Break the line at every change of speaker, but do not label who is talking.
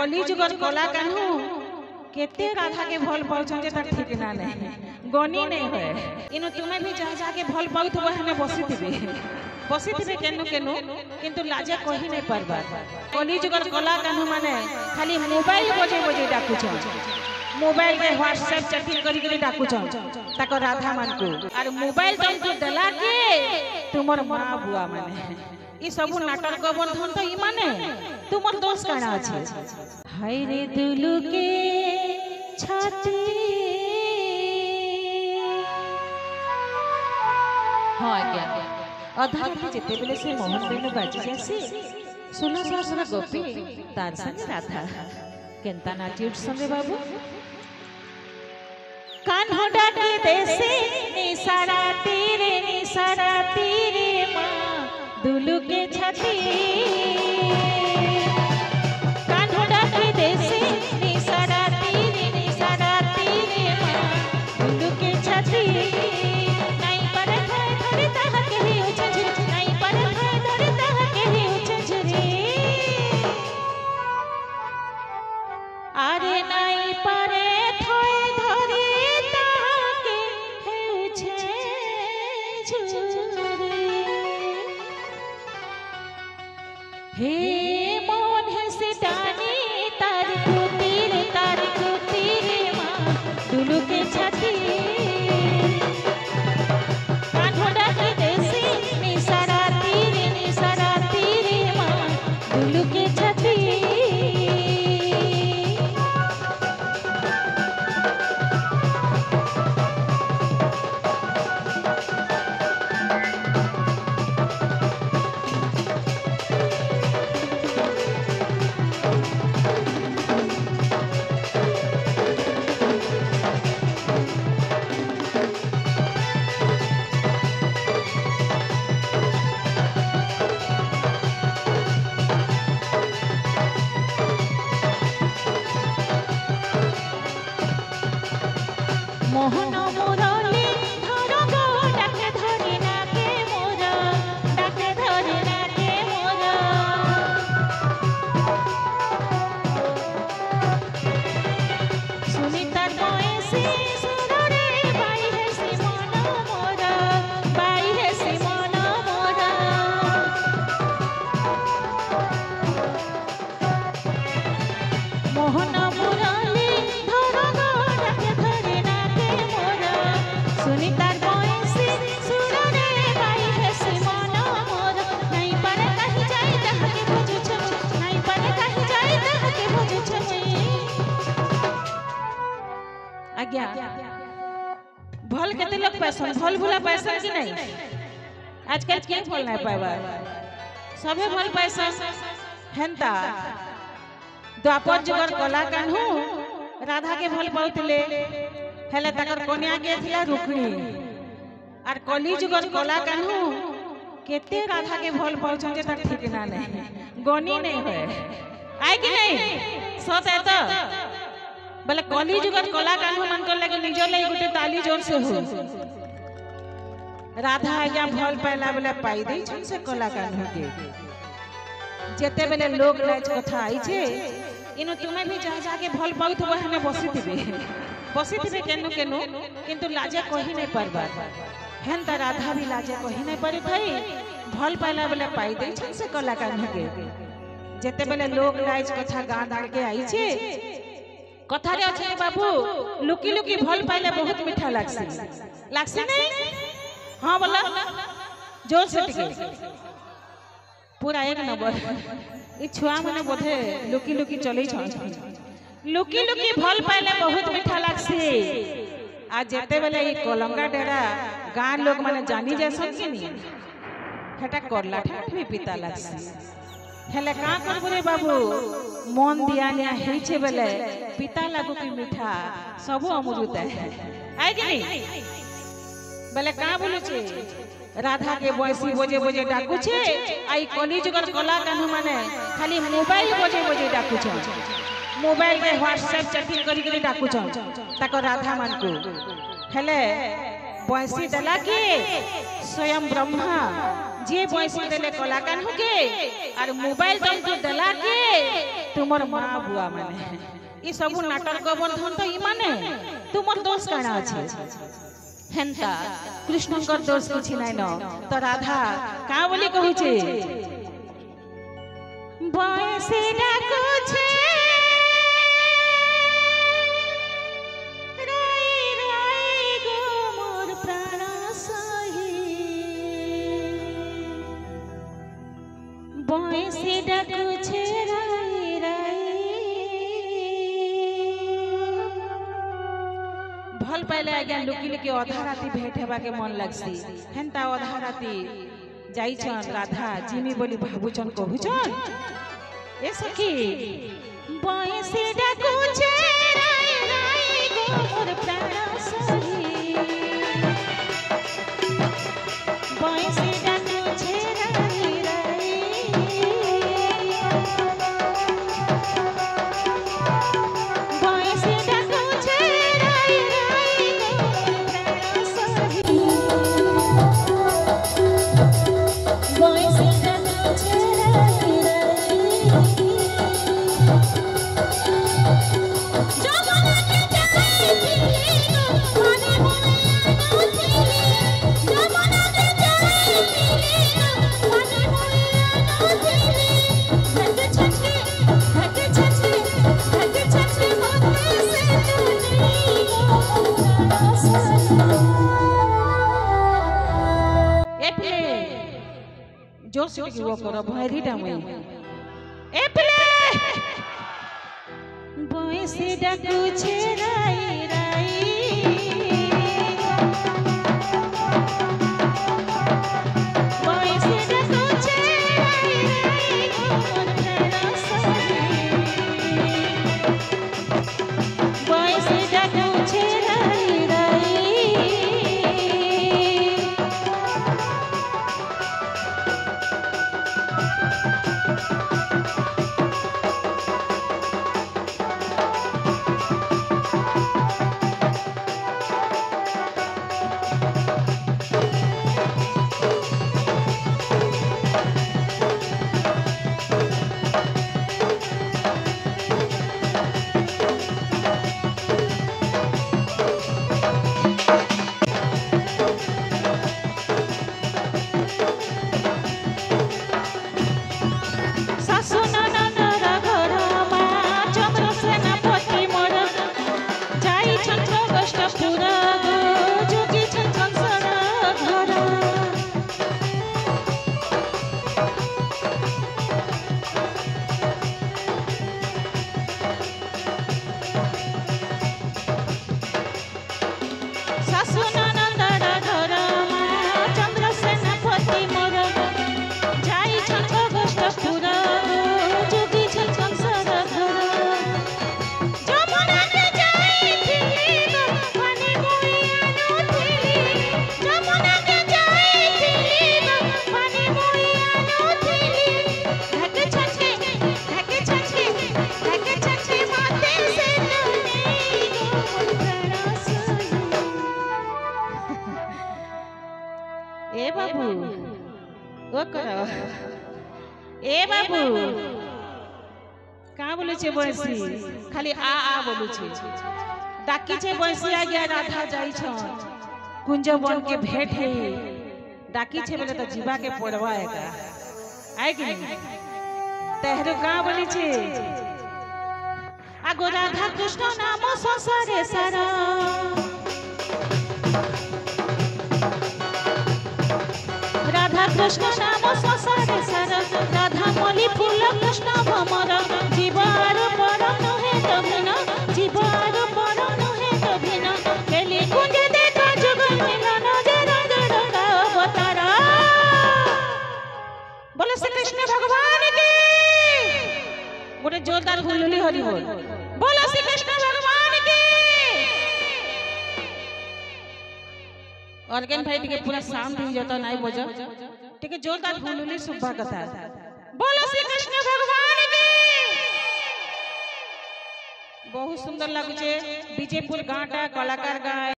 कली जुगर कला कान्हू केते राधा के भल पाउछन जे तार ठीक ना नहीं गनी नहीं होए इनु तुमे भी जा जा के भल पाउथबो हने बसिथिबे केनु केनु किंतु लाजे कहि नहीं परबा कली जुगर कला कान्हू माने खाली मोबाइल बजे बजे डाकुछन मोबाइल के व्हाट्सएप चैटिंग करी करी डाकुछन ताको राधा मान को और मोबाइल तुमको दला के तुमर मां बुआ माने ई सब नाटक गोवर्धन तो ई माने तुमर दोष काना अछि हाय रे दुलु के छाती हां आज्ञा अधा राति जेते बेले से मोहन बेनु बाजी जासी 16 सहस्र गोपी तार संग राधा केनता नाट्य संगे बाबू कान्हो डाके देसे निसारा तीरे माँ दुलु के छाती कान्हो डाके देसे निसारा तीरे माँ दुलु के छाती नहीं पर धर धर तह के ही उछझरे नहीं पर धर धर तह के ही उछझरे अरे नहीं परे हे मोहन है से डानी तार को तीरे माँ दुलु के छाती कान्हो डाके देसे निसारा तीरे माँ दुलु के छाती मोहन मुरली धर गो डाके धरि ना के मोर डाके धरि ना के मोर सुनीता बयसी सुररे बाई है सिमन मोर बाई है सिमन मोर मोहन मुरली धर गो डाके धरि सुनीता बयसी सुररे बाई है सिमन मोर नहीं पर कहि जाय दह के बुझु छ नहीं पर कहि जाय दह के बुझु छ आज्ञा भल केते लोग पैसा भल भुला पैसा कि नहीं आजकल के भल नहीं पाइबा सबे भल पैसा हेंता द्वापर जुगर कला कान्हू राधा के भल पाउतले हेले तकर कन्या के थिला रुक्मिणी आर कली जुगर कला कान्हू केते राधा के भल पाउछन जे तार ठीक ना नहीं गनी नहीं होए आइ कि नहीं सत है तो बोले कली जुगर कला कान्हू मन कर लगे निजो ले गुटे ताली जोर से हो राधा आज्ञा भल पाइला बोले पाई दे छन से कला कान्हू के जेते बेले लोग लाज कथा आई छे इनो तुमे भी जा जा के भल पाउथबो हने बसिथिबे केनु केनु किंतु लाजे कहि नहीं परबा हेंता राधा भी लाजे कहि नहीं परि थई भल पाइला बेले पाई दे छन से कला कान्हू के जेते बेले लोग लाज कथा गा दाड़ के आई छे कथा रे अछि बाबू लुकी लुकी भल पाइले बहुत मीठा लागसी नहीं हां बोला जोर से टिके पूरा एक नंबर ई छुआ माने बोधे लुकी लुकी चलै छ लुकी लुकी भल पाइले बहुत मीठा लागसी आ जेते बेले ई कलंगा डेरा गां लोग माने जानी जैसन कि नहीं हेटा करला ठाठ भी पिता लागसी हेले का करबो रे बाबू मन दियानिया हेइ छे बेले पिता लागो कि मीठा सब अमृत है आइ कि नहीं बेले का बोलु छे राधा के बयसी बजे बजे डाकू छे आई कली जुगर कला कान्हू माने खाली मोबाइल बजे बजे डाकू छे मोबाइल के व्हाट्सएप चैटिंग करी करी डाकू छन ताको राधा मान को हेले बयसी दला के स्वयं ब्रह्मा जे पैसा देले कलाकार होके और मोबाइल तुम तो देला के तुमर मां बुआ माने ई सब नाटक गोवर्धन तो ई माने तुमर दोष काना अछि हेंता कृष्णकर दोष किछि नै न तो राधा का बोली कहू छे बयसे डाकू छे बयसे डाकू छे राई राई भल पहले आज्ञा लुकी लुकी अधा राती भेट हेबा के मन लगसी हेंता अधा राती जाइछन राधा जिमी बोली भाबुचन कहूचन ए सखी बयसे डाकू छे राई राई गो मोर प्राण सही बयसे डाकू छे राई जोर से की वो करो भरी डामई ए प्ले बयसे डाकू छे राई राई बयसे डाकू छे राई राई मोर प्राण सही बयसे डाकू छे राई राई ए बाबू ओ करो ए बाबू का बोले छे बयसी खाली आ बोलू छे डाकी छे बयसी आ गया राधा जाई छ कुंज बन के भेट है डाकी छे बोले तो जीवा के पड़वा है का आए कि तेहरो का बोली छे आगो राधा कृष्ण नाम संसारे सारा राधा कृष्ण नाम संसारे सारा राधा मली फूल कृष्ण भमर जीवार पर नहे तभिन जीवार पर नहे तभिन केली कुंज देखा जुगल मिलन जे रंग रंगा अवतारा बोले श्री कृष्ण भगवान की गोटे जोरदार हुलुली हरि बोल बोलो श्री कृष्ण भगवान की ऑर्गन भाई टिके पूरा शांत हो जाता नहीं बजा टिके जोरदार हुलुली सुबह कथा बोलो श्री कृष्ण भगवान की बहुत सुंदर लगुचे विजयपुर गाँटा कलाकार गाय।